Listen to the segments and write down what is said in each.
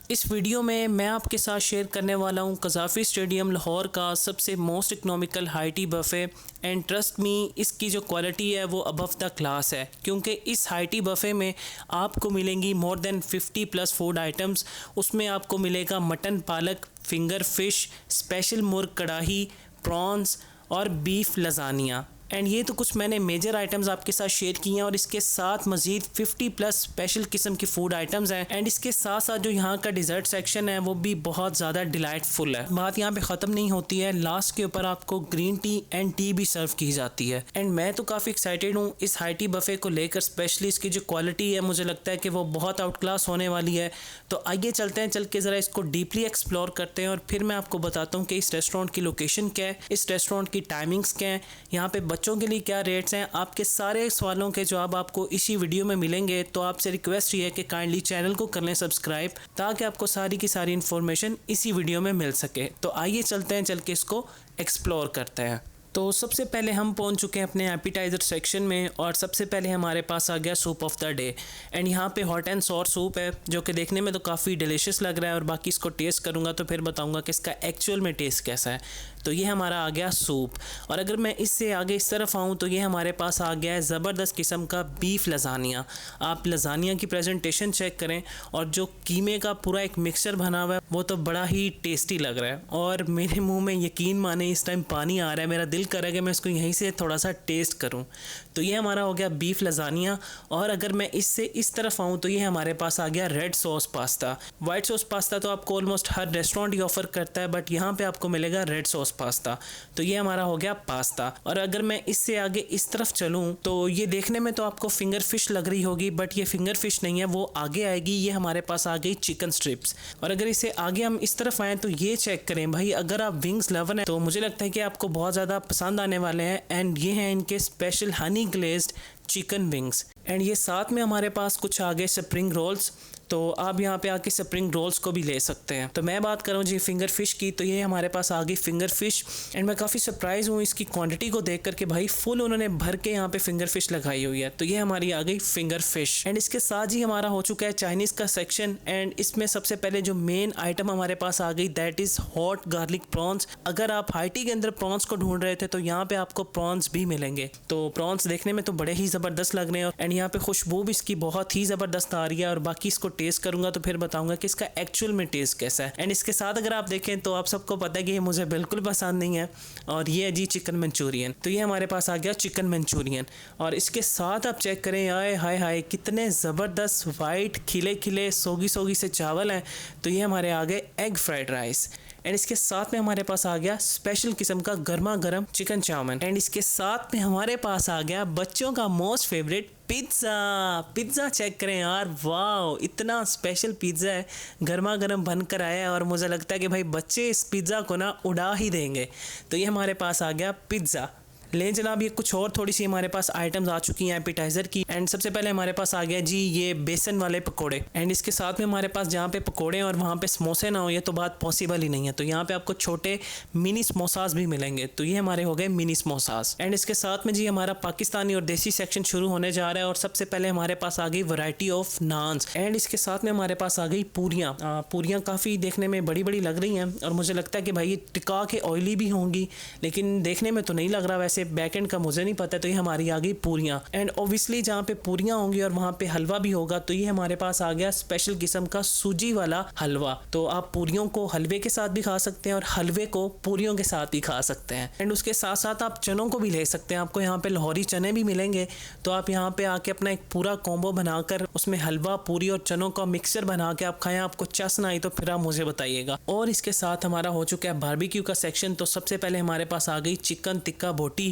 इस वीडियो में मैं आपके साथ शेयर करने वाला हूँ कज़ाफ़ी स्टेडियम लाहौर का सबसे most economical high tea buffet. And trust me, इसकी जो क्वालिटी है वो अबव द क्लास है, क्योंकि इस हाई टी बफ़े में आपको मिलेंगी मोर देन 50+ फूड आइटम्स। उसमें आपको मिलेगा मटन पालक, फिंगर फ़िश, स्पेशल मुर्ग कढ़ाई, प्रॉन्स और बीफ लज़ानिया। एंड ये तो कुछ मैंने मेजर आइटम्स आपके साथ शेयर किए हैं, और इसके साथ मज़ीद 50+ स्पेशल किस्म की फ़ूड आइटम्स हैं। एंड इसके साथ साथ जो यहाँ का डिज़र्ट सेक्शन है वो भी बहुत ज़्यादा डिलाइटफुल है। बात यहाँ पे ख़त्म नहीं होती है, लास्ट के ऊपर आपको ग्रीन टी एंड टी भी सर्व की जाती है। एंड मैं तो काफ़ी एक्साइटेड हूँ इस हाई टी बफ़े को लेकर, स्पेशली इसकी जो क्वालिटी है मुझे लगता है कि वो बहुत आउट क्लास होने वाली है। तो आइए चलते हैं, चल के ज़रा इसको डीपली एक्सप्लोर करते हैं, और फिर मैं आपको बताता हूँ कि इस रेस्टोरेंट की लोकेशन क्या है, इस रेस्टोरेंट की टाइमिंग्स क्या है, यहाँ पे बच्चों के लिए क्या रेट्स हैं। आपके सारे सवालों के जवाब आपको इसी वीडियो में मिलेंगे। तो आपसे रिक्वेस्ट ये है कि काइंडली चैनल को कर लें सब्सक्राइब, ताकि आपको सारी की सारी इन्फॉर्मेशन इसी वीडियो में मिल सके। तो आइए चलते हैं, चल के इसको एक्सप्लोर करते हैं। तो सबसे पहले हम पहुंच चुके हैं अपने एपिटाइज़र सेक्शन में, और सबसे पहले हमारे पास आ गया soup of the day. And यहाँ पे हॉट एंड सॉर सूप है, जो कि देखने में तो काफ़ी डिलीशियस लग रहा है, और बाकी इसको टेस्ट करूँगा तो फिर बताऊँगा कि इसका एक्चुअल में टेस्ट कैसा है। तो ये हमारा आ गया सूप, और अगर मैं इससे आगे इस तरफ आऊँ तो ये हमारे पास आ गया है ज़बरदस्त किस्म का बीफ लज़ानिया। आप लज़ानिया की प्रेजेंटेशन चेक करें, और जो कीमे का पूरा एक मिक्सचर बना हुआ है वो तो बड़ा ही टेस्टी लग रहा है, और मेरे मुंह में यकीन माने इस टाइम पानी आ रहा है। मेरा दिल कर रहा है कि मैं इसको यहीं से थोड़ा सा टेस्ट करूं। तो ये हमारा हो गया बीफ लज़ानिया। और अगर मैं इससे इस तरफ आऊँ तो ये हमारे पास आ गया red sauce pasta. White sauce pasta तो आपको ऑलमोस्ट हर रेस्टोरेंट ही ऑफर करता है, बट यहाँ पे आपको मिलेगा रेड सॉस पास्ता। तो ये हमारा हो गया पास्ता। और अगर मैं इससे आगे इस तरफ चलूँ तो ये देखने में तो आपको फिंगर फिश लग रही होगी, बट ये फिंगर फिश नहीं है, वो आगे आएगी। ये हमारे पास आ गई चिकन स्ट्रिप्स। और अगर इसे आगे हम इस तरफ आएँ तो ये चेक करें भाई, अगर आप विंग्स लवर हैं तो मुझे लगता है कि आपको बहुत ज़्यादा पसंद आने वाले हैं। एंड ये हैं इनके special Honey glazed chicken wings. And ये साथ में हमारे पास कुछ आ गए स्प्रिंग रोल्स, तो आप यहाँ पे आके स्प्रिंग रोल्स को भी ले सकते हैं। तो मैं बात करूँ जी फिंगर फिश की, तो ये हमारे पास आ गई फिंगर फिश। एंड मैं काफ़ी सरप्राइज़ हूँ इसकी क्वांटिटी को देख करके, भाई फुल उन्होंने भर के यहाँ पे फिंगर फिश लगाई हुई है। तो ये हमारी आ गई फिंगर फिश। एंड इसके साथ ही हमारा हो चुका है चाइनीज़ का सेक्शन। एंड इसमें सबसे पहले जो मेन आइटम हमारे पास आ गई, that is hot garlic prawns. अगर आप हाई टी के अंदर प्रॉन्स को ढूंढ रहे थे तो यहाँ पे आपको प्रॉन्स भी मिलेंगे। तो प्रॉन्स देखने में तो बड़े ही ज़बरदस्त लग रहे हैं, एंड यहाँ पे खुशबू भी इसकी बहुत ही ज़बरदस्त आ रही है। और बाकी इसको टेस्ट करूँगा तो फिर बताऊंगा कि इसका एक्चुअल में टेस्ट कैसा है। एंड इसके साथ अगर आप देखें तो आप सबको पता है कि ये मुझे बिल्कुल पसंद नहीं है, और ये है जी चिकन मंचूरियन। तो ये हमारे पास आ गया चिकन मंचूरियन, और इसके साथ आप चेक करें, आए हाय हाय कितने ज़बरदस्त वाइट खिले खिले सोगी सोगी से चावल हैं। तो ये हमारे आ गए एग फ्राइड राइस। एंड इसके साथ में हमारे पास आ गया स्पेशल किस्म का गर्मा गर्म चिकन चाउमीन। एंड इसके साथ में हमारे पास आ गया बच्चों का most favourite pizza. Pizza check करें यार, वाह इतना स्पेशल पिज़्ज़ा है, गर्मा गर्म बनकर आया है, और मुझे लगता है कि भाई बच्चे इस पिज़्ज़ा को ना उड़ा ही देंगे। तो ये हमारे पास आ गया पिज़्ज़ा। ले जनाब, ये कुछ और थोड़ी सी हमारे पास आइटम्स आ चुकी हैं एपिटाइज़र की। एंड सबसे पहले हमारे पास आ गया जी ये बेसन वाले पकोड़े। एंड इसके साथ में हमारे पास जहाँ पे पकोड़े और वहाँ पे समोसे ना हो, ये तो बात पॉसिबल ही नहीं है। तो यहाँ पे आपको छोटे मिनी समोसास भी मिलेंगे। तो ये हमारे हो गए मिनी समोसास। एंड इसके साथ में जी हमारा पाकिस्तानी और देसी सेक्शन शुरू होने जा रहा है, और सबसे पहले हमारे पास आ गई वैरायटी ऑफ नान्स। एंड इसके साथ में हमारे पास आ गई पूरियाँ। पूरियाँ काफ़ी देखने में बड़ी बड़ी लग रही हैं, और मुझे लगता है कि भाई ये टिका के ऑयली भी होंगी, लेकिन देखने में तो नहीं लग रहा, वैसे बैक एंड का मुझे नहीं पता। तो ये हमारी आ गई पूरियाँ। एंड ऑब्वियसली जहाँ पे पूरियाँ होंगी और वहाँ पे हलवा भी होगा, तो ये हमारे पास आ गया स्पेशल किस्म का सूजी वाला हलवा। तो आप पूरियों को हलवे के साथ भी खा सकते हैं, और हलवे को पूरियों के साथ भी खा सकते हैं। एंड उसके साथ साथ आप चनों को भी ले सकते हैं, आपको यहाँ पे लाहौरी चने भी मिलेंगे। तो आप यहाँ पे आके अपना एक पूरा कॉम्बो बनाकर उसमें हलवा, पूरी और चनों का मिक्सचर बना के आप खाएं। आपको चस ना आई तो फिर आप मुझे बताइएगा। और इसके साथ हमारा हो चुका है बारबेक्यू का सेक्शन। तो सबसे पहले हमारे पास आ गई चिकन टिक्का बोटी।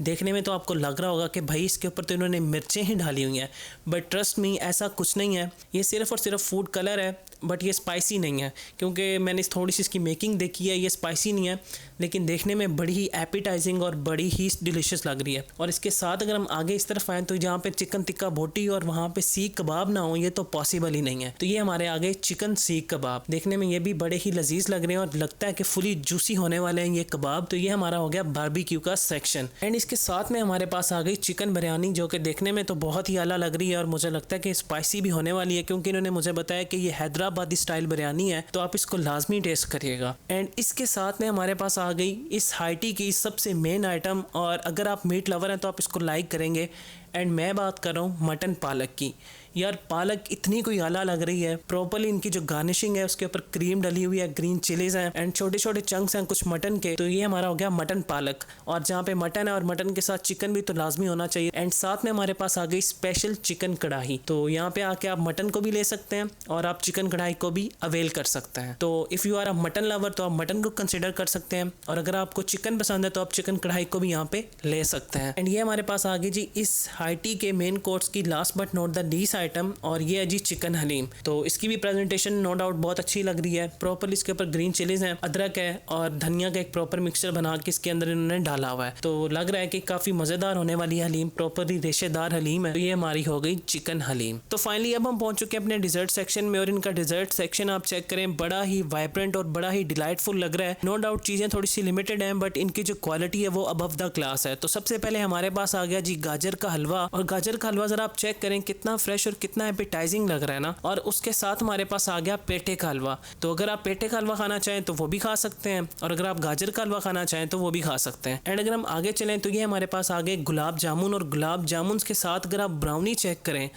देखने में तो आपको लग रहा होगा कि भाई इसके ऊपर तो इन्होंने मिर्चें ही डाली हुई हैं, बट ट्रस्ट मी ऐसा कुछ नहीं है। ये सिर्फ़ और सिर्फ फूड कलर है, बट ये स्पाइसी नहीं है, क्योंकि मैंने थोड़ी सी इसकी मेकिंग देखी है। ये स्पाइसी नहीं है, लेकिन देखने में बड़ी ही एपिटाइजिंग और बड़ी ही डिलीशियस लग रही है। और इसके साथ अगर हम आगे इस तरफ आएँ तो जहाँ पे चिकन टिक्का बोटी और वहाँ पे सीख कबाब ना हो, ये तो पॉसिबल ही नहीं है। तो ये हमारे आगे चिकन सीख कबाब। देखने में ये भी बड़े ही लजीज लग रहे हैं, और लगता है कि फुली जूसी होने वाले हैं ये कबाब। तो ये हमारा हो गया बारबेक्यू का सेक्शन। एंड इसके साथ में हमारे पास आ गई चिकन बिरयानी, जो कि देखने में तो बहुत ही आला लग रही है, और मुझे लगता है कि स्पाइसी भी होने वाली है, क्योंकि इन्होंने मुझे बताया कि ये हैदराबाद हैदराबादी स्टाइल बिरयानी है, तो आप इसको लाजमी टेस्ट करिएगा। एंड इसके साथ में हमारे पास आ गई इस हाइटी की सबसे मेन आइटम, और अगर आप मीट लवर हैं तो आप इसको लाइक करेंगे। एंड मैं बात कर रहा हूँ मटन पालक की। यार पालक इतनी कोई आला लग रही है, प्रॉपरली इनकी जो गार्निशिंग है उसके ऊपर क्रीम डली हुई है, ग्रीन चिलीज हैं एंड छोटे छोटे चंक्स हैं कुछ मटन के। तो ये हमारा हो गया मटन पालक, और जहाँ पे मटन है और मटन के साथ चिकन भी तो लाजमी होना चाहिए। एंड साथ में हमारे पास आ गई स्पेशल चिकन कढ़ाई। तो यहाँ पे आके आप मटन को भी ले सकते हैं और आप चिकन कढ़ाई को भी अवेल कर सकते हैं। तो if you are a mutton lover तो आप मटन को कंसिडर कर सकते हैं, और अगर आपको चिकन पसंद है तो आप चिकन कढ़ाई को भी यहाँ पे ले सकते हैं। एंड ये हमारे पास आ गई जी इस हाइटी के मेन कोर्स की last but not the least item, और ये है जी चिकन हलीम। तो इसकी भी प्रेजेंटेशन नो डाउट बहुत अच्छी लग रही है। प्रॉपरली इसके ऊपर ग्रीन चिलीज हैं, अदरक है और धनिया का एक प्रॉपर मिक्सचर बना के इसके अंदर इन्होंने डाला हुआ है। तो लग रहा है कि काफ़ी मज़ेदार होने वाली हलीम, प्रॉपरली रेशेदार हलीम है। तो ये हमारी हो गई चिकन हलीम। तो फाइनली अब हम पहुंच चुके हैं अपने डिजर्ट सेक्शन में, और इनका डिजर्ट सेक्शन आप चेक करें, बड़ा ही वाइब्रेंट और बड़ा ही डिलाइटफुल लग रहा है। नो डाउट चीज़ें थोड़ी सी लिमिटेड हैं, बट इनकी जो क्वालिटी है वो अबव द क्लास है। तो सबसे पहले हमारे पास आ गया जी गाजर का हलवा, और गाजर का हलवा ज़रा आप चेक करें कितना फ्रेश और कितना एपेटाइजिंग लग रहा है ना। और उसके साथ हमारे पास आ गया पेठे का हलवा। तो अगर आप पेठे का हलवा खाना चाहें तो वो भी खा सकते हैं, और अगर आप गाजर का हलवा खाना चाहें तो वो भी खा सकते हैं। एंड अगर हम आगे चलें तो ये हमारे पास आ गए गुलाब जामुन, और गुलाब जामुन के साथ अगर आप ब्राउनी चेक करें,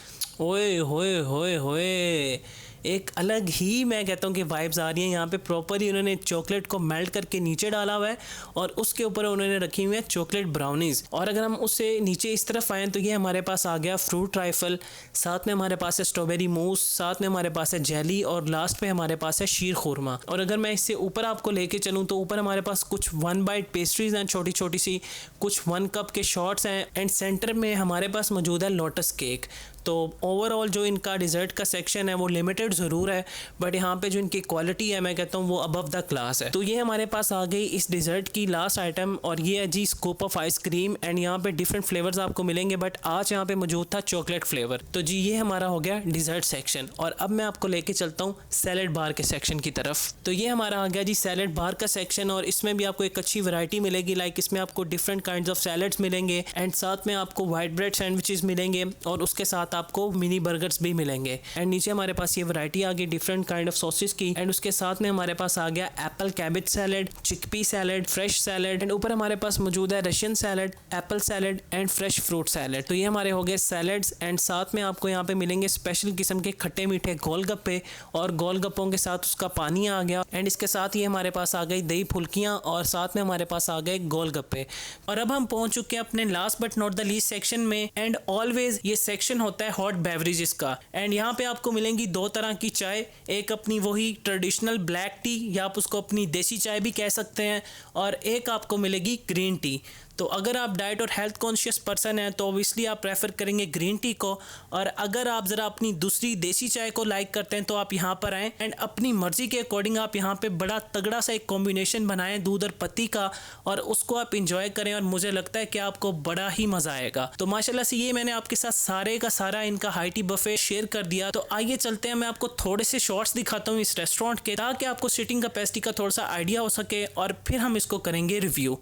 ओए होए होए होए, एक अलग ही मैं कहता हूँ कि वाइब्स आ रही हैं। यहाँ पे प्रॉपरली उन्होंने चॉकलेट को मेल्ट करके नीचे डाला हुआ है, और उसके ऊपर उन्होंने रखी हुई है चॉकलेट ब्राउनीज। और अगर हम उससे नीचे इस तरफ आएँ तो ये हमारे पास आ गया फ्रूट ट्राइफल, साथ में हमारे पास है स्ट्रॉबेरी मूस, साथ में हमारे पास है जेली, और लास्ट में हमारे पास है शीर खुरमा। और अगर मैं इससे ऊपर आपको लेके चलूँ तो ऊपर हमारे पास कुछ 1 बाइट पेस्ट्रीज हैं छोटी छोटी सी, कुछ 1 कप के शॉट्स हैं, एंड सेंटर में हमारे पास मौजूद है लोटस केक। तो ओवरऑल जो इनका डिज़र्ट का सेक्शन है वो लिमिटेड ज़रूर है, बट यहाँ पे जो इनकी क्वालिटी है मैं कहता हूँ वो अबव द क्लास है। तो ये हमारे पास आ गई इस डिज़र्ट की लास्ट आइटम, और ये है जी स्कूप ऑफ आइसक्रीम। एंड यहाँ पे डिफरेंट फ्लेवर्स आपको मिलेंगे, बट आज यहाँ पे मौजूद था चॉकलेट फ्लेवर। तो जी ये हमारा हो गया डिज़र्ट सेक्शन, और अब मैं आपको लेके चलता हूँ सैलेड बार के सेक्शन की तरफ। तो ये हमारा आ गया जी सैलेड बार का सेक्शन, और इसमें भी आपको एक अच्छी वैरायटी मिलेगी। लाइक इसमें आपको डिफरेंट काइंड्स ऑफ सैलेड्स मिलेंगे, एंड साथ में आपको वाइट ब्रेड सैंडविचेस मिलेंगे, और उसके साथ आपको मिनी बर्गर्स भी मिलेंगे। एंड नीचे हमारे पास ये वैरायटी आ गई डिफरेंट काइंड ऑफ सॉसेस की, एंड उसके साथ में हमारे पास आ गया Apple cabbage salad, chickpea salad, fresh salad, and ऊपर हमारे पास मौजूद है Russian salad, Apple salad and fresh fruit salad. तो ये हमारे हो गए सैलेड्स, एंड साथ में आपको यहाँ पे मिलेंगे स्पेशल किस्म के खट्टे मीठे गोलगप्पे, और गोलगप्पों के साथ उसका पानी आ गया। एंड इसके साथ ही हमारे पास आ गई दही फुल्कियाँ, और साथ में हमारे पास आ गए गोलगप्पे। और अब हम पहुंच चुके हैं अपने last but not the least section में, एंड ऑलवेज ये सेक्शन होता है हॉट बेवरेजेस का। एंड यहाँ पे आपको मिलेंगी 2 तरह की चाय, एक अपनी वही ट्रेडिशनल ब्लैक टी, या आप उसको अपनी देसी चाय भी कह सकते हैं, और एक आपको मिलेगी ग्रीन टी। तो अगर आप डाइट और हेल्थ कॉन्शियस पर्सन हैं तो ऑब्वियसली आप प्रेफर करेंगे ग्रीन टी को, और अगर आप ज़रा अपनी दूसरी देसी चाय को लाइक करते हैं तो आप यहाँ पर आएँ, एंड अपनी मर्ज़ी के अकॉर्डिंग आप यहाँ पे बड़ा तगड़ा सा एक कॉम्बिनेशन बनाएं दूध और पत्ती का, और उसको आप इंजॉय करें, और मुझे लगता है कि आपको बड़ा ही मज़ा आएगा। तो माशाल्लाह से ये मैंने आपके साथ सारे का सारा इनका हाइटी बफे शेयर कर दिया। तो आइए चलते हैं, मैं आपको थोड़े से शॉर्ट्स दिखाता हूँ इस रेस्टोरेंट के, ताकि आपको सिटिंग कैपेसिटी का थोड़ा सा आइडिया हो सके, और फिर हम इसको करेंगे रिव्यू।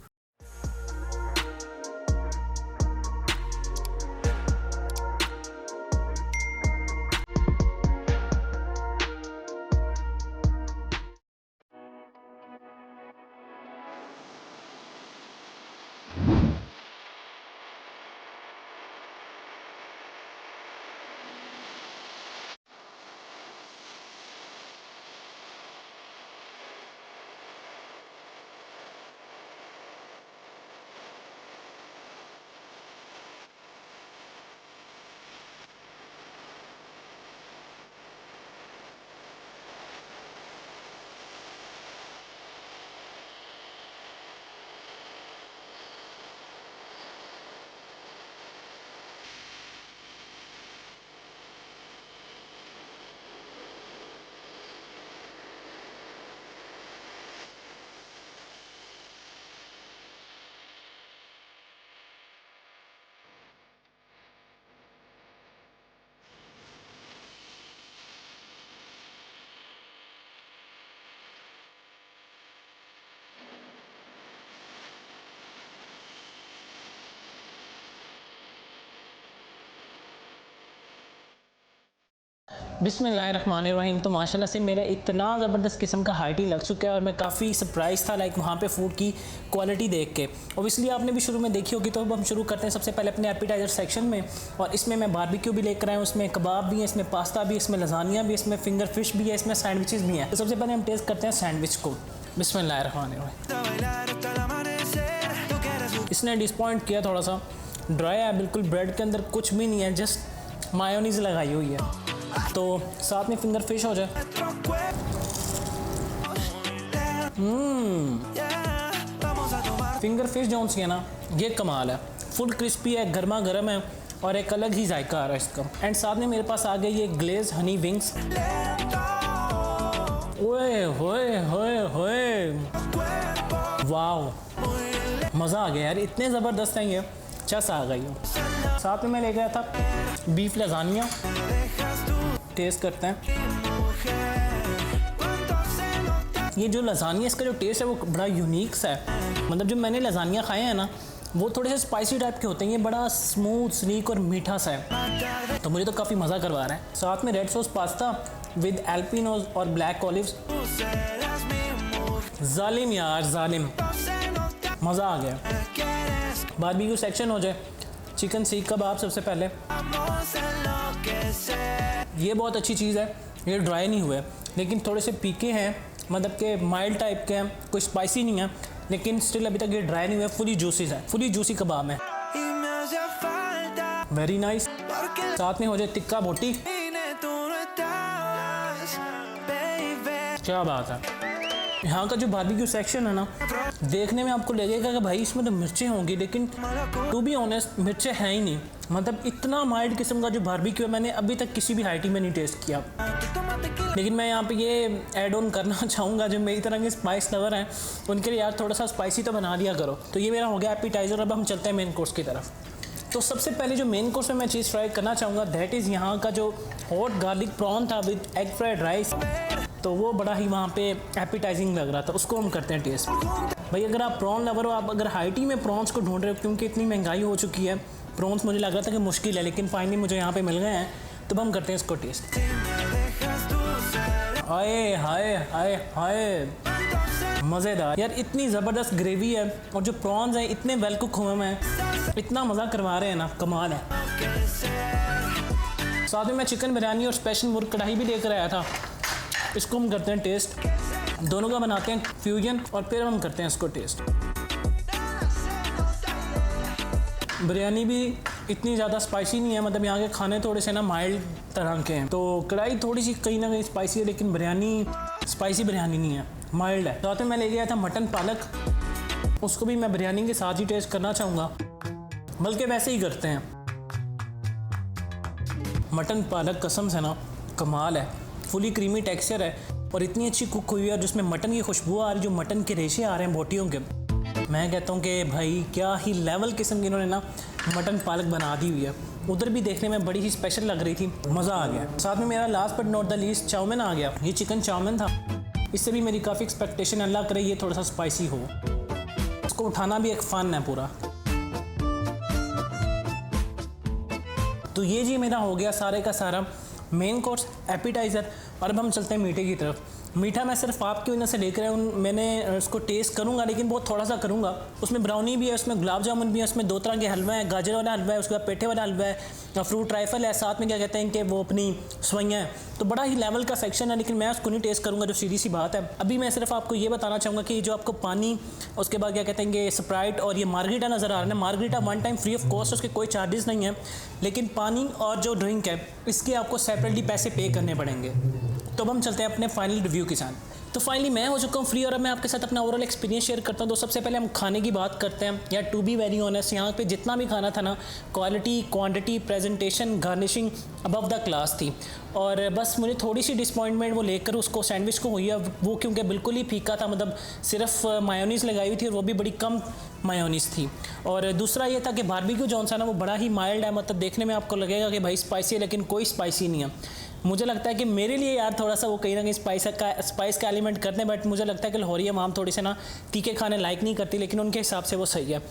बिस्मिल्लाहिर्रहमानिर्रहीम। तो माशाल्लाह से मेरा इतना ज़बरदस्त किस्म का हाई टी लग चुका है और मैं काफ़ी सरप्राइज़ था लाइक वहाँ पे फूड की क्वालिटी देख के। ऑब्वियसली आपने भी शुरू में देखी होगी। तो अब हम शुरू करते हैं सबसे पहले अपने एपिटाइज़र सेक्शन में, और इसमें मैं बारबेक्यू भी लेकर आया हूँ, इसमें कबाब भी है, इसमें पास्ता भी, इसमें लजानिया भी, इसमें फिंगर फिश भी है, इसमें सैंडविचेस भी हैं। तो सबसे पहले हम टेस्ट करते हैं सैंडविच को। बिस्मिल्लाहिर्रहमानिर्रहीम। इसने डिसपॉइंट किया, थोड़ा सा ड्राई है, बिल्कुल ब्रेड के अंदर कुछ भी नहीं है, जस्ट मायोनीज़ लगाई हुई है। तो साथ में फिंगर फिश हो जाए। फिंगर फिश जो सी है ना, ये कमाल है, फुल क्रिस्पी है, गर्मा गर्म है और एक अलग ही जायका आ रहा है इसका। एंड साथ में मेरे पास आ गई ये ग्लेज हनी विंग्स। ओए होए होए होए, वाओ, मज़ा आ गया यार, इतने ज़बरदस्त हैं ये, चस आ गई हो। साथ में मैं ले गया था बीफ लजानिया, टेस्ट करते हैं। ये जो लजानिया, इसका जो टेस्ट है वो बड़ा यूनिक सा है। मतलब जो मैंने लजानिया खाए हैं ना, वो थोड़े से स्पाइसी टाइप के होते हैं, ये बड़ा स्मूथ स्लीक और मीठा सा है, तो मुझे तो काफ़ी मज़ा करवा रहा है। साथ में रेड सॉस पास्ता विद एल्पिनोज और ब्लैक ऑलिव्स। जालिम यार, जालिम, मज़ा आ गया। बारबेक्यू सेक्शन हो जाए, चिकन सीख कबाब सबसे पहले। ये बहुत अच्छी चीज़ है, ये ड्राई नहीं हुए लेकिन थोड़े से पीके हैं, मतलब के माइल्ड टाइप के हैं, कोई स्पाइसी नहीं है लेकिन स्टिल अभी तक ये ड्राई नहीं हुए, फुली जूसी है, फुली जूसी कबाब है, वेरी नाइस। साथ में हो जाए टिक्का बोटी, क्या बात है। यहाँ का जो बारबेक्यू सेक्शन है ना, देखने में आपको लगेगा कि भाई इसमें तो मिर्चें होंगी, लेकिन टू बी ऑनेस्ट मिर्चें हैं ही नहीं। मतलब इतना माइल्ड किस्म का जो बारबेक्यू है, मैंने अभी तक किसी भी हाइटी में नहीं टेस्ट किया। लेकिन मैं यहाँ पे ये ऐड ऑन करना चाहूँगा, जो मेरी तरह के स्पाइस लवर हैं उनके लिए यार थोड़ा सा स्पाइसी तो बना दिया करो। तो ये मेरा हो गया एपिटाइज़र। अब हम चलते हैं मेन कोर्स की तरफ। तो सबसे पहले जो मेन कोर्स में मैं चीज़ ट्राई करना चाहूँगा, दैट इज़ यहाँ का जो हॉट गार्लिक प्रॉन था विद एग फ्राइड राइस। तो वो बड़ा ही वहाँ पे एपिटाइजिंग लग रहा था, उसको हम करते हैं टेस्ट। भाई अगर आप प्रॉन लवर हो, आप अगर हाइटी में प्रॉन्स को ढूंढ रहे हो, क्योंकि इतनी महंगाई हो चुकी है, प्रॉन्स मुझे लग रहा था कि मुश्किल है, लेकिन फाइनली मुझे यहाँ पे मिल गए हैं, तो हम करते हैं इसको टेस्ट। हाय हाय हाय हाय, मज़ेदार यार, इतनी ज़बरदस्त ग्रेवी है और जो प्रॉन्स हैं इतने वेल कुक हुए हैं, इतना मज़ा करवा रहे हैं ना, कमाल है। साथ में मैं चिकन बिरयानी और स्पेशल मुर्ग कढ़ाई भी लेकर आया था, इसको हम करते हैं टेस्ट। दोनों का बनाते हैं फ्यूजन और फिर हम करते हैं इसको टेस्ट। बिरयानी भी इतनी ज़्यादा स्पाइसी नहीं है, मतलब यहाँ के खाने थोड़े से ना माइल्ड तरह के हैं, तो कढ़ाई थोड़ी सी कहीं ना कहीं स्पाइसी है, लेकिन बिरयानी स्पाइसी बिरयानी नहीं है, माइल्ड है। साथ में मैं ले गया था मटन पालक, उसको भी मैं बिरयानी के साथ ही टेस्ट करना चाहूँगा, बल्कि वैसे ही करते हैं। मटन पालक कसम से ना कमाल है, फुली क्रीमी टेक्सचर है और इतनी अच्छी कुक हुई है, और जिसमें मटन की खुशबू आ रही, जो मटन के रेशे आ रहे हैं बोटियों के, मैं कहता हूँ कि भाई क्या ही लेवल किस्म की इन्होंने ना मटन पालक बना दी हुई है। उधर भी देखने में बड़ी ही स्पेशल लग रही थी, मज़ा आ गया। साथ में मेरा last but not the least chow mein आ गया। ये चिकन चाउमीन था, इससे भी मेरी काफ़ी एक्सपेक्टेशन, अल्लाह करे ये थोड़ा सा स्पाइसी हो, इसको उठाना भी एक फ़न है पूरा। तो ये जी मेरा हो गया सारे का सारा मेन कोर्स, एपिटाइज़र। और अब हम चलते हैं मीठे की तरफ। मीठा मैं सिर्फ आपकी वजह से लेकर आया हूँ, मैंने उसको टेस्ट करूँगा लेकिन बहुत थोड़ा सा करूँगा। उसमें ब्राउनी भी है, उसमें गुलाब जामुन भी है, उसमें 2 तरह के हलवा है, गाजर वाला हलवा है, उसके बाद पेठे वाला हलवा है, फ्रूट राइफल है, साथ में क्या कहते हैं कि वो अपनी सवैयाँ हैं। तो बड़ा ही लेवल का सेक्शन है, लेकिन मैं उसको नहीं टेस्ट करूँगा, जो सीधी सी बात है। अभी मैं सिर्फ आपको ये बताना चाहूँगा कि जो आपको पानी, उसके बाद क्या कहते हैं कि स्प्राइट और ये मार्गरीटा नज़र आ रहा है, margherita one time free of cost, उसके कोई चार्जेस नहीं है, लेकिन पानी और जो ड्रिंक है इसके आपको सेपरेटली पैसे पे करने पड़ेंगे। तो अब हम चलते हैं अपने फाइनल रिव्यू के साथ। तो फाइनली मैं हो चुका हूँ फ्री और अब मैं आपके साथ अपना ओवरऑल एक्सपीरियंस शेयर करता हूँ। तो सबसे पहले हम खाने की बात करते हैं। या टू बी वेरी ऑनेस्ट, यहाँ पे जितना भी खाना था ना, quality, quantity, presentation, garnishing above the class थी। और बस मुझे थोड़ी सी डिसपॉइंटमेंट वो लेकर उसको सैंडविच को हुई है, वो क्योंकि बिल्कुल ही फीका था, मतलब सिर्फ मायोनीज़ लगाई हुई थी और वो भी बड़ी कम मायोनीज़ थी। और दूसरा ये था कि बारबेक्यू जौन सा ना वो बड़ा ही माइल्ड है, मतलब देखने में आपको लगेगा कि भाई स्पाइसी है, लेकिन कोई स्पाइसी नहीं है। मुझे लगता है कि मेरे लिए यार थोड़ा सा वो कहीं ना कहीं स्पाइस का एलिमेंट करते हैं, बट मुझे लगता है कि लाहौरी अवाम थोड़ी से ना तीखे खाने लाइक नहीं करती, लेकिन उनके हिसाब से वो सही है।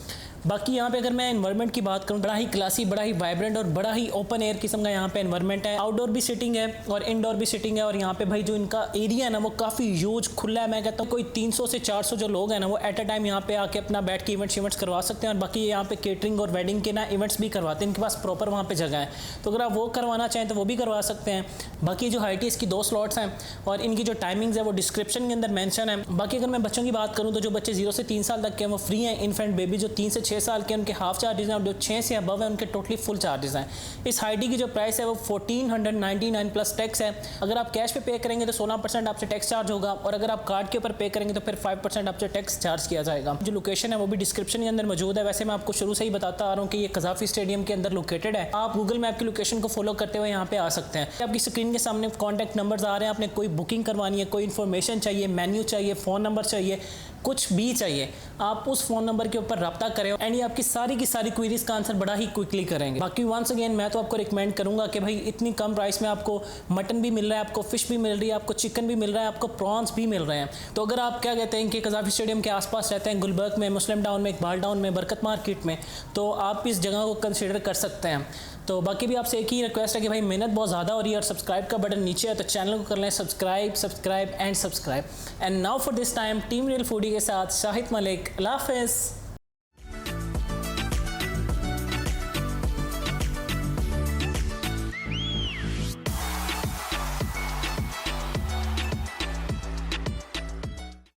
बाकी यहाँ पे अगर मैं एनवायरनमेंट की बात करूँ, बड़ा ही क्लासी, बड़ा ही वाइब्रेंट और बड़ा ही ओपन एयर किस्म का यहाँ पे एनवायरनमेंट है। आउटडोर भी सिटिंग है और इनडोर भी सिटिंग है। और यहाँ पे भाई जो इनका एरिया है ना वो काफ़ी ह्यूज खुला है। मैं कहता हूँ कोई 300 से 400 जो लोग हैं ना वो एट अ टाइम यहाँ पे आके अपना बैठ के इवेंट्स करवा सकते हैं। और बाकी यहाँ पे केटरिंग और वेडिंग के ना इवेंट्स भी करवाते हैं, इनके पास प्रॉपर वहाँ पे जगह है, तो अगर आप वो करवाना चाहें तो वो भी करवा सकते हैं। बाकी जो हाइट है इसकी 2 स्लॉट्स हैं और इनकी जो टाइमिंग्स है वो डिस्क्रिप्शन के अंदर मेंशन है। बाकी अगर मैं बच्चों की बात करूँ तो जो बच्चे 0 से 3 साल तक के हैं वो फ्री हैं। इन्फेंट बेबी जो 3 से 6 साल के उनके हाफ चार्जेस हैं और जो 6 से अबव है उनके टोटली फुल चार्जेस हैं। इस हाइटी की जो प्राइस है वो 1499 प्लस टैक्स है। अगर आप कैश पे करेंगे तो 16% आपसे टैक्स चार्ज होगा और अगर आप कार्ड के ऊपर पे करेंगे तो फिर 5% आपसे टैक्स चार्ज किया जाएगा। जो लोकेशन है वो भी डिस्क्रिप्शन के अंदर मौजूद है। वैसे मैं आपको शुरू से ही बताता आ रहा हूँ कि ये कज़ाफ़ी स्टेडियम के अंदर लोकेटेड है। आप गूगल मैप की लोकेशन को फॉलो करते हुए यहाँ पे आ सकते हैं। आपकी स्क्रीन के सामने कॉन्टैक्ट नंबर्स आ रहे हैं। आपने कोई बुकिंग करवानी है, कोई इन्फॉर्मेशन चाहिए, मेन्यू चाहिए, फ़ोन नंबर चाहिए, कुछ भी चाहिए, आप उस फ़ोन नंबर के ऊपर रब्ता करें एंड ये आपकी सारी की सारी क्वेरीज का आंसर बड़ा ही क्विकली करेंगे। बाकी वंस अगेन मैं तो आपको रिकमेंड करूंगा कि भाई इतनी कम प्राइस में आपको मटन भी मिल रहा है, आपको फ़िश भी मिल रही है, आपको चिकन भी मिल रहा है, आपको प्रॉन्स भी मिल रहे हैं। तो अगर आप क्या कहते हैं कि कज़ाफ़ी स्टेडियम के आसपास रहते हैं, गुलबर्ग में, मुस्लिम टाउन में, इकबाल टाउन में, बरकत मार्केट में, तो आप इस जगह को कंसिडर कर सकते हैं। तो बाकी भी आपसे एक ही रिक्वेस्ट है कि भाई मेहनत बहुत ज़्यादा हो रही है और सब्सक्राइब का बटन नीचे है तो चैनल को कर लें subscribe and now for this time team real foodie के साथ शाहिद मलिक। अल्लाह हाफ़िज़।